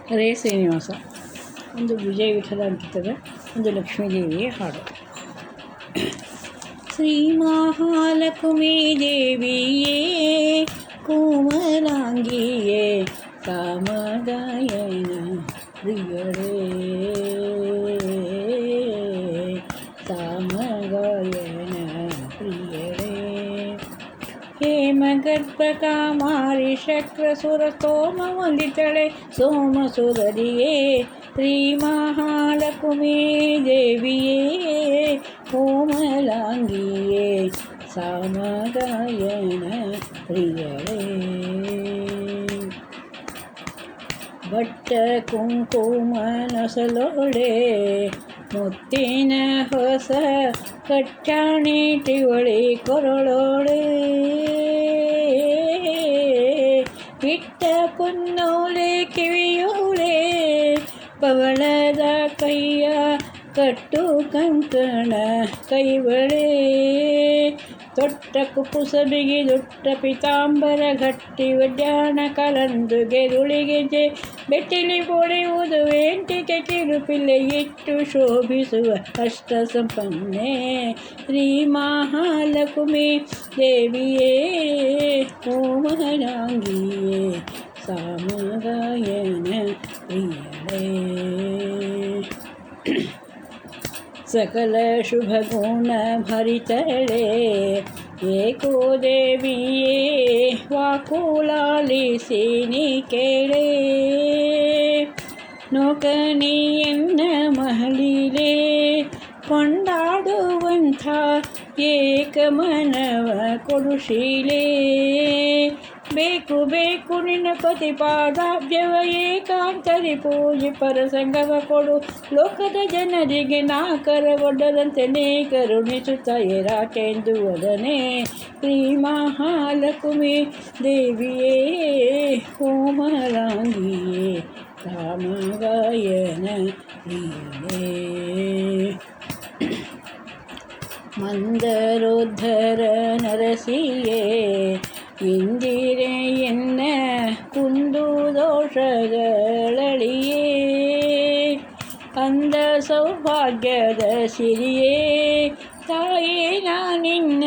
ಹರೇ ಶ್ರೀನಿವಾಸ. ಒಂದು ವಿಜಯ ವಿಠಲ ಅಂತಿರ್ತದೆ, ಒಂದು ಲಕ್ಷ್ಮೀದೇವಿಯ ಹಾಡು. ಶ್ರೀ ಮಹಾಲಕ್ಷ್ಮೀ ದೇವಿಯೇ ಕೋಮಲಾಂಗಿಯೇ ಕಾಮಗಾಯನ ಪ್ರಿಯಳೇ ಕಾಮಗಾಯನ ಪ್ರಿಯಳೇ ಹೇಮಗರ್ಭ ಕಾಮಾರಿ ಶಕ್ರಸುರ ಸ್ತೋಮ ವಂದಿತಳೆ ಸೋಮಸುರರಿಯೇ ಶ್ರೀ ಮಹಾಲಕ್ಷ್ಮೀ ದೇವಿಯೇ ಕೋಮಲಾಂಗಿಯೇ ಸಾಮಗಾಯನ ಪ್ರಿಯಳೇ ಭಟ್ಟ ಕುಂಕುಮ ನೊಸಲೊಡೆ ಮುತ್ತಿನ ಹೊಸ ಕಟ್ಟಾಣಿಟಿವಳಿ ಕೊರಳೋಳೆ ಇಟ್ಟ ಪುನ್ನೋಲೆ ಕಿವಿಯೋಳೆ ಪವಳದ ಕೈಯ ಕಟ್ಟು ಕಂಕಣ ಕೈವಳೆ ತೊಟ್ಟ ಕುಪುಸ ಬಿಗಿದುಟ್ಟ ಪಿತಾಂಬರ ಗಟ್ಟಿ ವಡ್ಯಾಣ ಕಲಂದು ಗೆರುಳಿಗೆಜೆ ಬೆಟ್ಟಿಲಿ ಹೊಡೆಯುವುದು ವೇಂಟಿಕೆ ಕಿರುಪಿಲ್ಲೆ ಇಟ್ಟು ಶೋಭಿಸುವ ಅಷ್ಟ ಸಂಪನ್ನೆ ಶ್ರೀ ಮಹಾಲಕ್ಷ್ಮೀ ದೇವಿಯೇ ಕೋಮಲಾಂಗಿಯೇ ಸಾಮಗಾಯನ ಪ್ರಿಯಳೇ ಸಕಲ ಶುಭ ಗುಣ ಭರಿತಳೆ ಏಕೋ ದೇವಿಯೇ ವಾಕುಲಾಲಿಸಿ ನೀ ಕೇಳೆ ನೌಕನಿಯನ್ನ ಮಹಲೀಲೆ ಕೊಂಡಾಡುವಂಥ ಏಕಮನವ ಕೊಡುಶೀಲೆ ಬೇಕು ಬೇಕು ನಿನ್ನ ಪತಿಪಾದಾಭ್ಯವ ಏಕಾಂತರಿ ಪೂಜೆ ಪರಸಂಗವ ಕೊಡು ಲೋಕದ ಜನರಿಗೆ ನಾ ಕರಗೊಡ್ಡದಂತೆ ನೇ ಕರುಣಿಸುತ್ತ ಏರಾಟೆಂದು ವದನೆ ಶ್ರೀ ಮಹಾಲಕ್ಷ್ಮೀ ದೇವಿಯೇ ಕೋಮಲಾಂಗಿಯೇ ಕಾಮಗಾಯನ ಪ್ರಿಯಳೇ ಮಂದರೋದ್ಧರ ನರಸಿಯೇ ಇಂದಿರೆಯನ್ನ ಕುಂದು ದೋಷಗಳಳಿಯೇ ಅಂದ ಸೌಭಾಗ್ಯದ ಸಿರಿಯೇ ತಾಯೇ ನಾನಿನ್ನ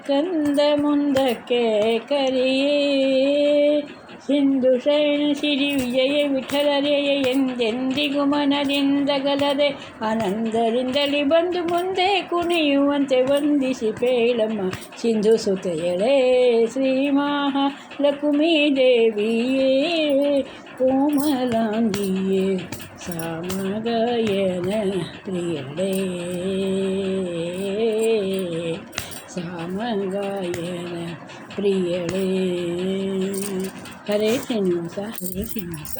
ಕಂದ ಮುಂದಕ್ಕೆ ಕರಿಯೇ ಸಿಂಧು ಶಯನ ಸಿರಿ ವಿಜಯ ವಿಠಲರೆಯ ಎಂದೆಂದಿಗೂ ಮನದಿಂದ ಗಲದೆ ಆನಂದರಿಂದಲಿ ಬಂದು ಮುಂದೆ ಕುಣಿಯುವಂತೆ ವಂದಿಸಿ ಪೇಳಮ್ಮ ಸಿಂಧು ಸುತೆಯಳೇ ಶ್ರೀ ಮಹಾಲಕ್ಷ್ಮೀ ದೇವಿಯೇ ಕೋಮಲಾಂಗಿಯೇ ಸಾಮಗಾಯನ ಪ್ರಿಯಳೇ ಸಾಮಗಾಯನ ಪ್ರಿಯಳೇ ಹರೇ ಶ್ರೀನಿವಾಸ ಹರೇ ಶ್ರೀನಿವಾಸ.